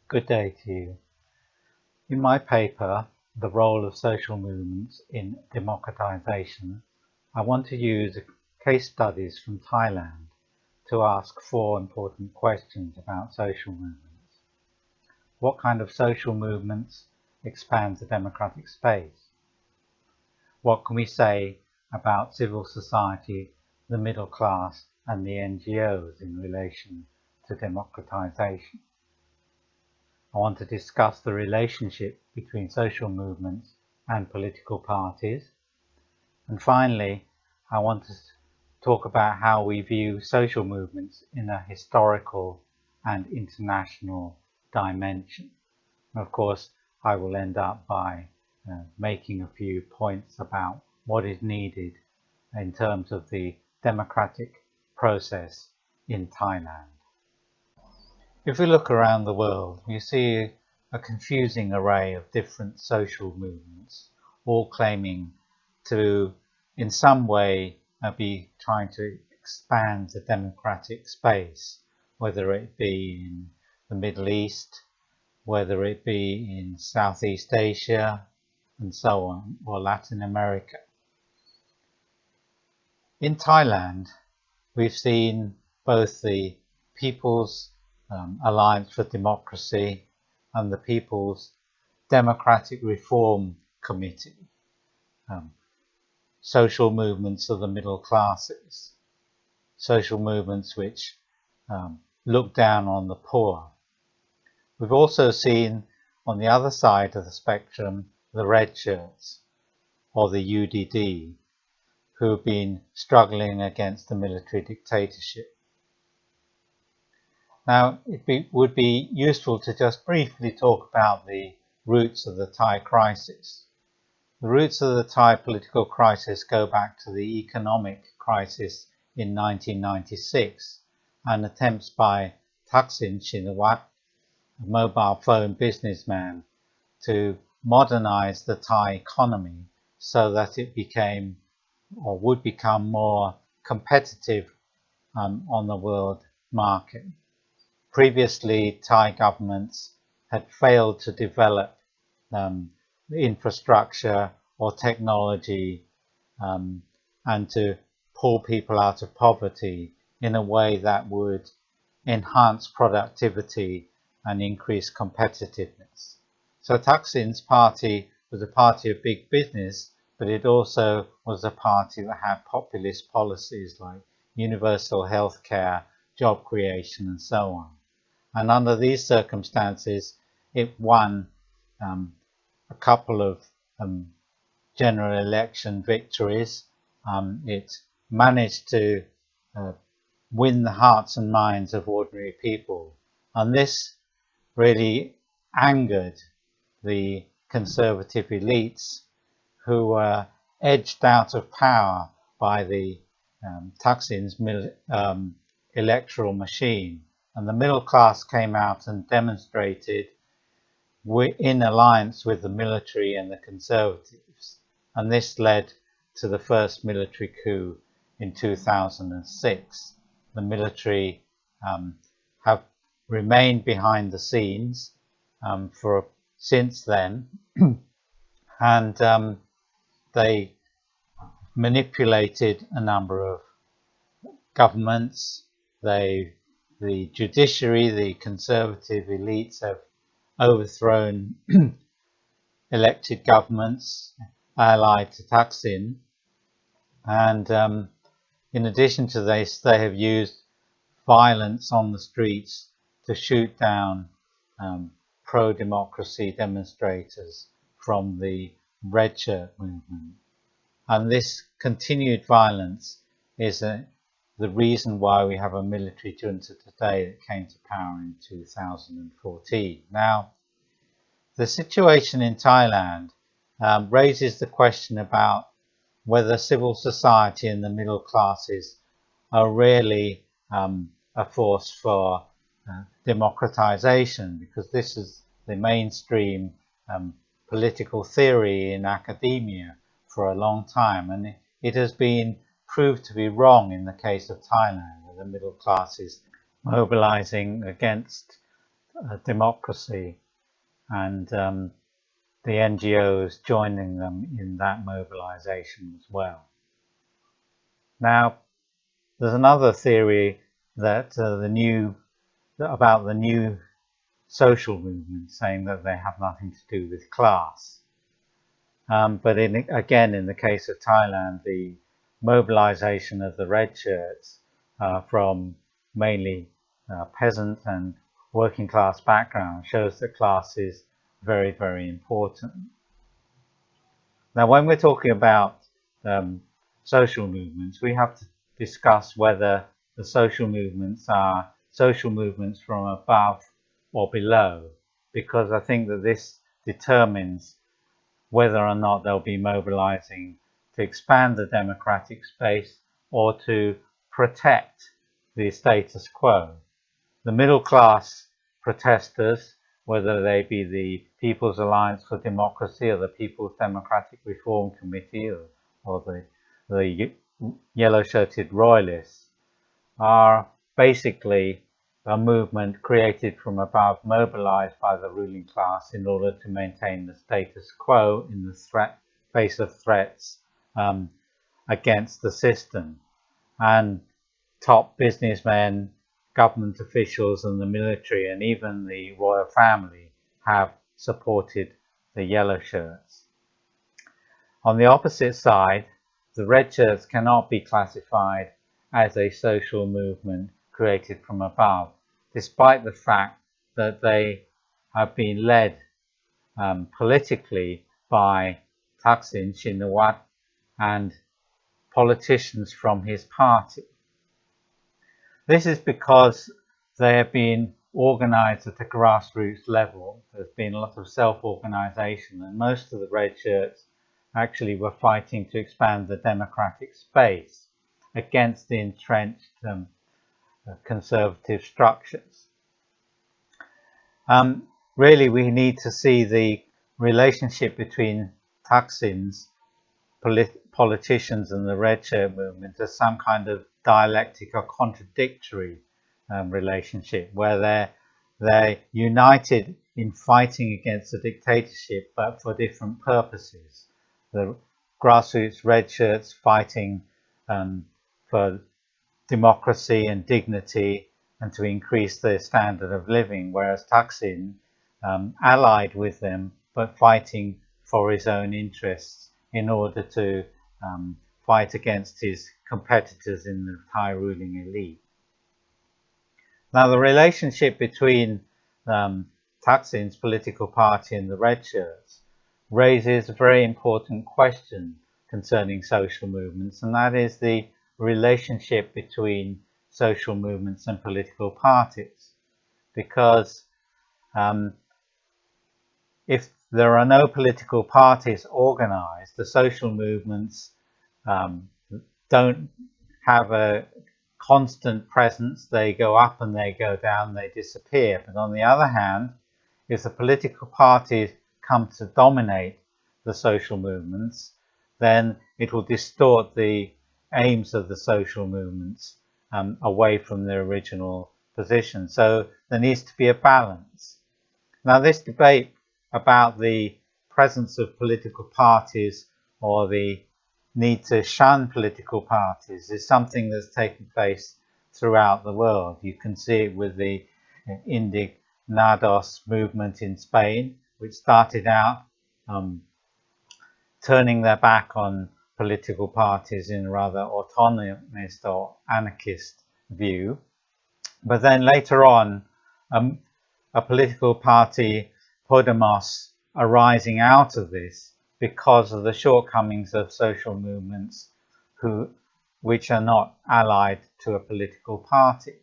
Good day to you. In my paper, The Role of Social Movements in Democratisation, I want to use case studies from Thailand to ask four important questions about social movements. What kind of social movements expand the democratic space? What can we say about civil society, the middle class, and the NGOs in relation to democratisation? I want to discuss the relationship between social movements and political parties. And finally, I want to talk about how we view social movements in a historical and international dimension. And of course, I will end up by making a few points about what is needed in terms of the democratic process in Thailand. If we look around the world, you see a confusing array of different social movements, all claiming to, in some way, be trying to expand the democratic space, whether it be in the Middle East, whether it be in Southeast Asia, and so on, or Latin America. In Thailand, we've seen both the People's Alliance for Democracy and the People's Democratic Reform Committee, social movements of the middle classes, social movements which look down on the poor. We've also seen on the other side of the spectrum the red shirts, or the UDD, who've been struggling against the military dictatorship. Now, it would be useful to just briefly talk about the roots of the Thai crisis. The roots of the Thai political crisis go back to the economic crisis in 1996 and attempts by Thaksin Shinawatra, a mobile phone businessman, to modernize the Thai economy so that it became or would become more competitive on the world market. Previously, Thai governments had failed to develop infrastructure or technology and to pull people out of poverty in a way that would enhance productivity and increase competitiveness. So Thaksin's party was a party of big business, but it also was a party that had populist policies like universal health care, job creation, and so on. And under these circumstances, it won a couple of general election victories. It managed to win the hearts and minds of ordinary people. And this really angered the conservative elites who were edged out of power by the Thaksin's electoral machine. And the middle class came out and demonstrated in alliance with the military and the conservatives. And this led to the first military coup in 2006. The military have remained behind the scenes since then, and they manipulated a number of governments. The judiciary, the conservative elites have overthrown elected governments allied to Thaksin, and in addition to this, they have used violence on the streets to shoot down pro-democracy demonstrators from the red shirt movement. And this continued violence is the reason why we have a military junta today that came to power in 2014. Now, the situation in Thailand raises the question about whether civil society and the middle classes are really a force for democratization, because this is the mainstream political theory in academia for a long time, and it has been proved to be wrong in the case of Thailand, where the middle class is mobilizing against democracy, and the NGOs joining them in that mobilization as well. Now, there's another theory that about the new social movement, saying that they have nothing to do with class. But again, in the case of Thailand, the mobilization of the red shirts from mainly peasant and working class background shows that class is very, very important. Now, when we're talking about social movements, we have to discuss whether the social movements are social movements from above or below, because I think that this determines whether or not they'll be mobilizing to expand the democratic space or to protect the status quo. The middle class protesters, whether they be the People's Alliance for Democracy or the People's Democratic Reform Committee or the yellow-shirted royalists, are basically a movement created from above, mobilized by the ruling class in order to maintain the status quo in the face of threats against the system. And top businessmen, government officials and the military and even the royal family have supported the yellow shirts. On the opposite side, the red shirts cannot be classified as a social movement created from above, despite the fact that they have been led politically by Thaksin Shinawatra and politicians from his party. This is because they have been organized at a grassroots level. There's been a lot of self-organization, and most of the red shirts actually were fighting to expand the democratic space against the entrenched conservative structures. Really, we need to see the relationship between Thaksin's politicians and the red shirt movement as some kind of dialectic or contradictory relationship, where they're united in fighting against the dictatorship, but for different purposes. The grassroots red shirts fighting for democracy and dignity and to increase their standard of living, whereas Thaksin allied with them but fighting for his own interests in order to fight against his competitors in the Thai ruling elite. Now, the relationship between Thaksin's political party and the red shirts raises a very important question concerning social movements, and that is the relationship between social movements and political parties. Because if there are no political parties organized, the social movements don't have a constant presence. They go up and they go down, they disappear. But on the other hand, if the political parties come to dominate the social movements, then it will distort the aims of the social movements away from their original position. So there needs to be a balance. Now, this debate about the presence of political parties or the need to shun political parties is something that's taken place throughout the world. You can see it with the Indignados movement in Spain, which started out turning their back on political parties in a rather autonomist or anarchist view. But then later on, a political party, Podemos, arising out of this because of the shortcomings of social movements which are not allied to a political party.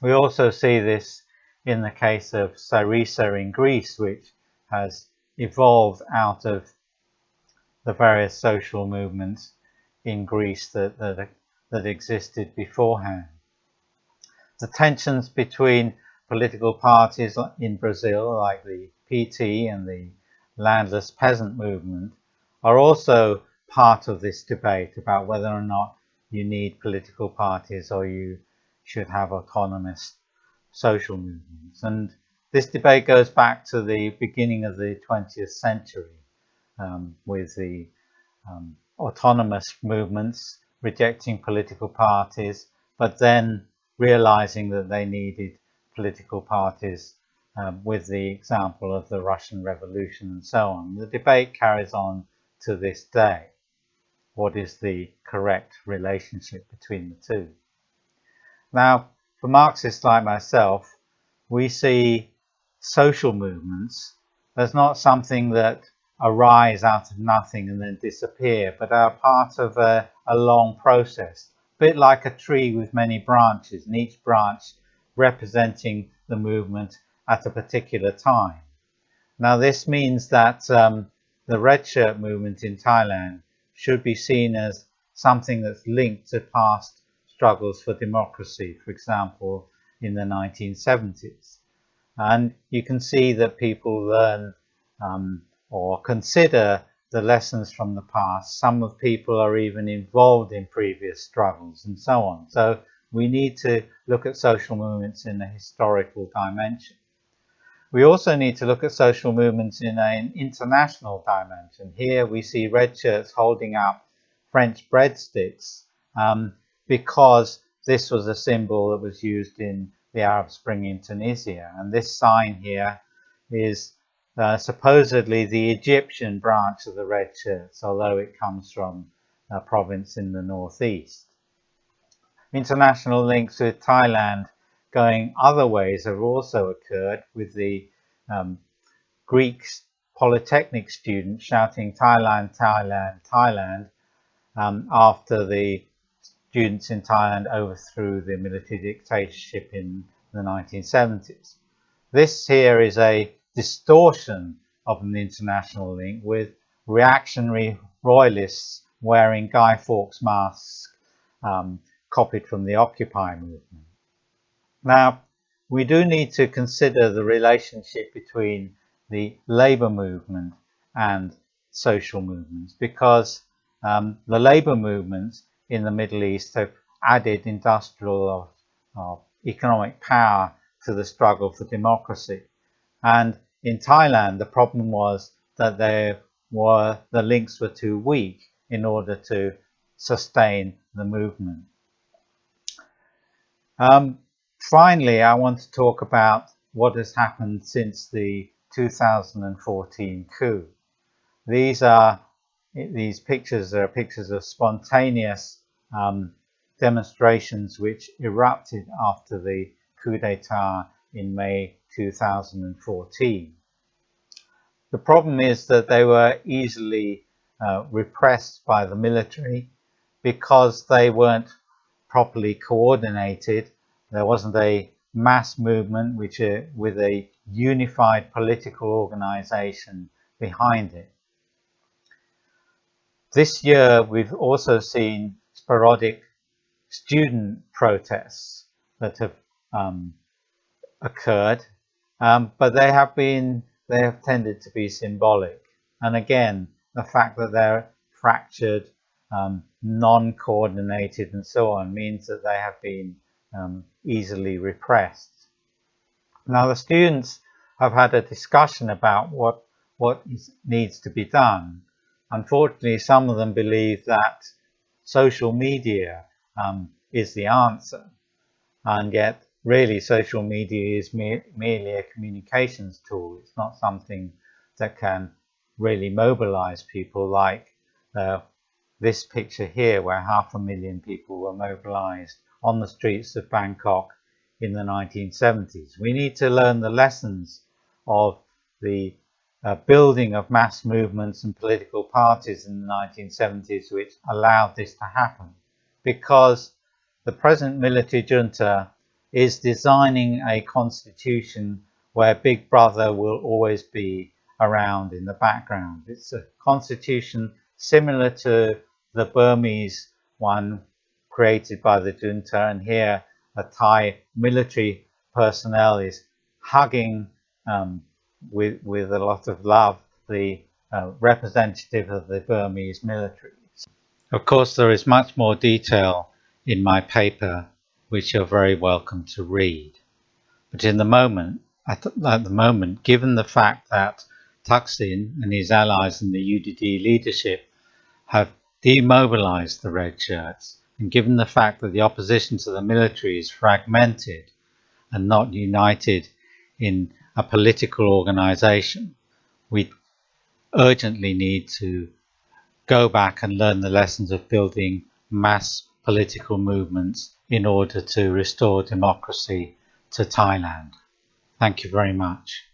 We also see this in the case of Syriza in Greece, which has evolved out of the various social movements in Greece that existed beforehand. The tensions between political parties in Brazil, like the PT and the landless peasant movement, are also part of this debate about whether or not you need political parties or you should have autonomous social movements. And This debate goes back to the beginning of the 20th century with the autonomous movements rejecting political parties, but then realizing that they needed political parties with the example of the Russian Revolution and so on. The debate carries on to this day. What is the correct relationship between the two? Now, for Marxists like myself, we see social movements as not something that arise out of nothing and then disappear, but are part of a long process, a bit like a tree with many branches, and each branch representing the movement at a particular time. Now, this means that the red shirt movement in Thailand should be seen as something that's linked to past struggles for democracy, for example, in the 1970s. And you can see that people learn or consider the lessons from the past. Some of people are even involved in previous struggles and so on. So we need to look at social movements in a historical dimension. We also need to look at social movements in an international dimension. Here we see red shirts holding up French breadsticks because this was a symbol that was used in the Arab Spring in Tunisia. And this sign here is supposedly the Egyptian branch of the red shirts, although it comes from a province in the northeast. International links with Thailand going other ways have also occurred, with the Greek polytechnic students shouting Thailand, Thailand, Thailand after the students in Thailand overthrew the military dictatorship in the 1970s. This here is a distortion of an international link, with reactionary royalists wearing Guy Fawkes masks copied from the Occupy movement. Now, we do need to consider the relationship between the labour movement and social movements, because the labour movements in the Middle East have added industrial or economic power to the struggle for democracy. And in Thailand, the problem was that the links were too weak in order to sustain the movement. Finally, I want to talk about what has happened since the 2014 coup. These pictures are pictures of spontaneous demonstrations which erupted after the coup d'etat in May 2014. The problem is that they were easily repressed by the military because they weren't properly coordinated. There wasn't a mass movement with a unified political organization behind it. This year, we've also seen sporadic student protests that have occurred, but they have tended to be symbolic. And again, the fact that they're fractured, non-coordinated and so on means that they have been easily repressed. Now, the students have had a discussion about what needs to be done. Unfortunately, some of them believe that social media is the answer, and yet really social media is merely a communications tool. It's not something that can really mobilize people like this picture here, where 500,000 people were mobilized on the streets of Bangkok in the 1970s. We need to learn the lessons of the building of mass movements and political parties in the 1970s, which allowed this to happen, because the present military junta is designing a constitution where Big Brother will always be around in the background. It's a constitution similar to the Burmese one created by the junta, and here a Thai military personnel is hugging with a lot of love the representative of the Burmese military. Of course, there is much more detail in my paper, which you're very welcome to read. But in the moment, at the moment, given the fact that Thaksin and his allies in the UDD leadership have demobilized the red shirts, and given the fact that the opposition to the military is fragmented and not united in a political organization, we urgently need to go back and learn the lessons of building mass political movements in order to restore democracy to Thailand. Thank you very much.